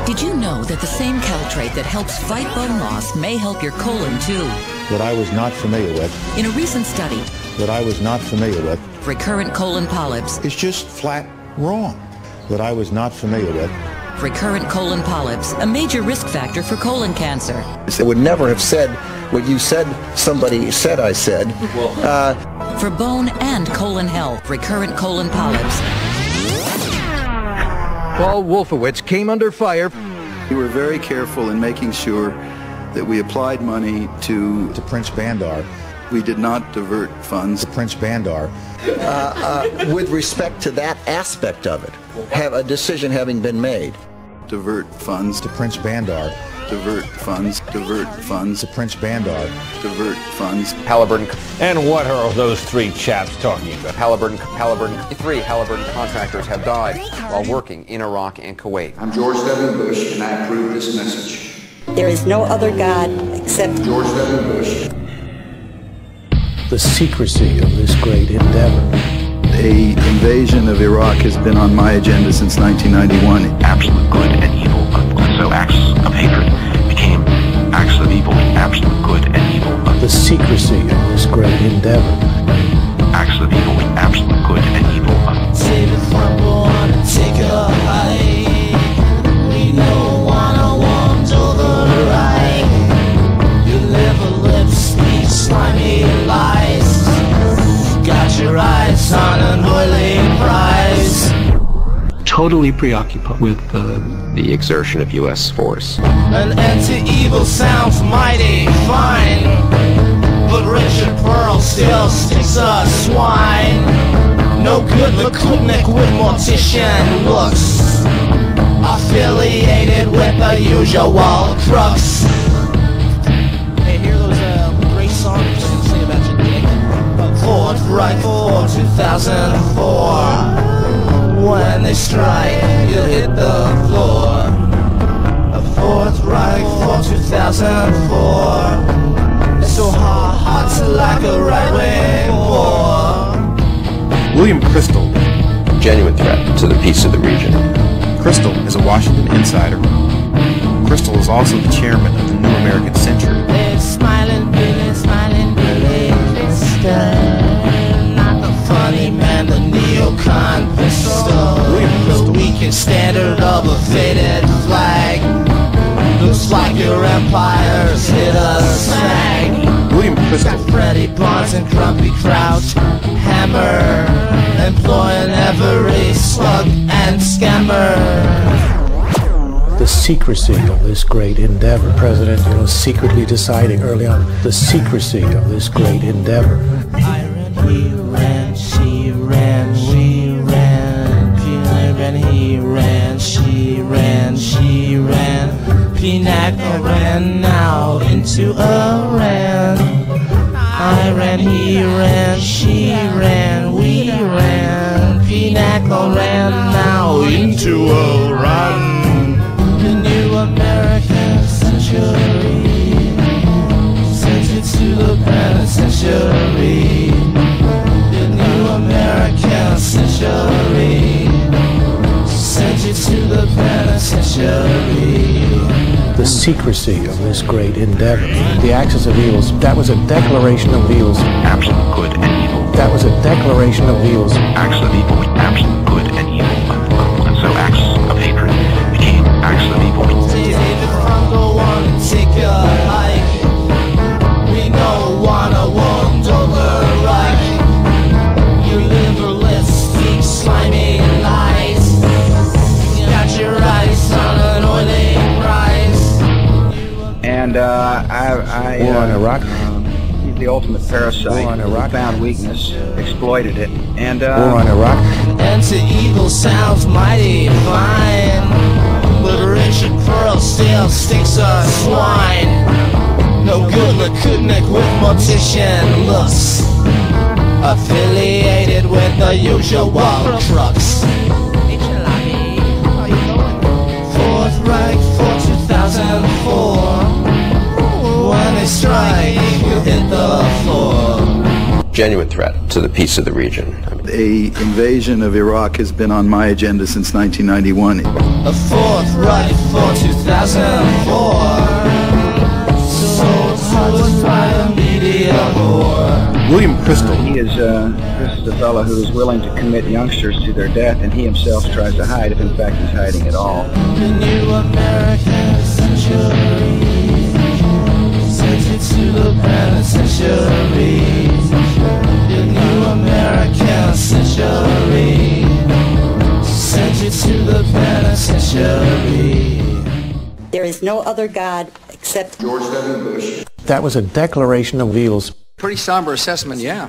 Did you know that the same caltrate that helps fight bone loss may help your colon too? That I was not familiar with. In a recent study, That I was not familiar with. recurrent colon polyps. It's just flat wrong. That I was not familiar with. Recurrent colon polyps, a major risk factor for colon cancer. I would never have said what you said somebody said I said. For bone and colon health, recurrent colon polyps. Paul Wolfowitz came under fire. We were very careful in making sure that we applied money to Prince Bandar. We did not divert funds. Prince Bandar. With respect to that aspect of it, have a decision having been made. Divert funds. Prince Bandar. Divert funds. Divert funds. Prince Bandar. Divert funds. Halliburton. And what are those three chaps talking about? Three Halliburton contractors have died while working in Iraq and Kuwait. I'm George W. Bush, and I approve this message. There is no other God except George W. Bush. The secrecy of this great endeavor. A invasion of Iraq has been on my agenda since 1991. Absolute good and evil. So acts of hatred became acts of evil. Absolute good and evil. The secrecy of this great endeavor. Acts of evil. Absolute good and evil. Save it from born and take a hike. We know 101 over the right. Your liver lips speak slimy lies. Got your eyes on an oily prize. Totally preoccupied with the exertion of U.S. force. An end to evil sounds mighty fine, but Richard Pearl still sticks a swine. No good Lakutnik with mortician looks, affiliated with the usual crooks. Hey, hear those great songs you say about your dick? Fourth Rifle 2004. When they strike, you'll hit the floor. A Fourth Reich for 2004. It's so hot like a right-wing war. William Crystal. Genuine threat to the peace of the region. Crystal is a Washington insider. Crystal is also the chairman of the New American Century. They're smiling Billy, Crystal. Not the funny man, the neocon pistol. The weekend standard of a faded flag. Looks like your empire's hit a snag. William Crystal. Got Freddie Barnes and Grumpy Crouch. Hammer, employing every slug and scammer. The secrecy of this great endeavor. President, secretly deciding early on the secrecy of this great endeavor. I ran, he ran, she ran, we ran. I ran, he ran, she ran, she ran. Pinac ran now into Iran. I ran, he ran, she ran, we ran. Pinac ran now into Iran. The new American century sends it to the penitentiary. The new American century sends it to the penitentiary. The secrecy of this great endeavor. The axis of evils. That was a declaration of evils. Absolute good and evil. That was a declaration of evils. Acts of evil. Absolute good and evil. And so acts of hatred became acts of evil. David Frank, go on and take a hike. We know 101 over right. Your liverless speak slimy lies. Got your eyes on an oily prize. And War on Iraq. He's the ultimate parasite. War on Iraq. Found weakness, exploited it, and War on Iraq. And to evil sounds mighty fine, but Richard Pearl still sticks a swine. No good Lakutnik with mortician looks, affiliated with the usual crooks. Fourth Reich for 2004. When they strike, you hit the floor. Genuine threat to the peace of the region. A invasion of Iraq has been on my agenda since 1991. A forthright for 2004. Sold hard by a media whore. William Crystal. He is this is a fellow who is willing to commit youngsters to their death, and he himself tries to hide, if in fact he's hiding at all. The new American century sends you to the penitentiary. The new American century sends you to the penitentiary. There is no other God except George W. Bush. That was a declaration of evils. Pretty somber assessment, yeah.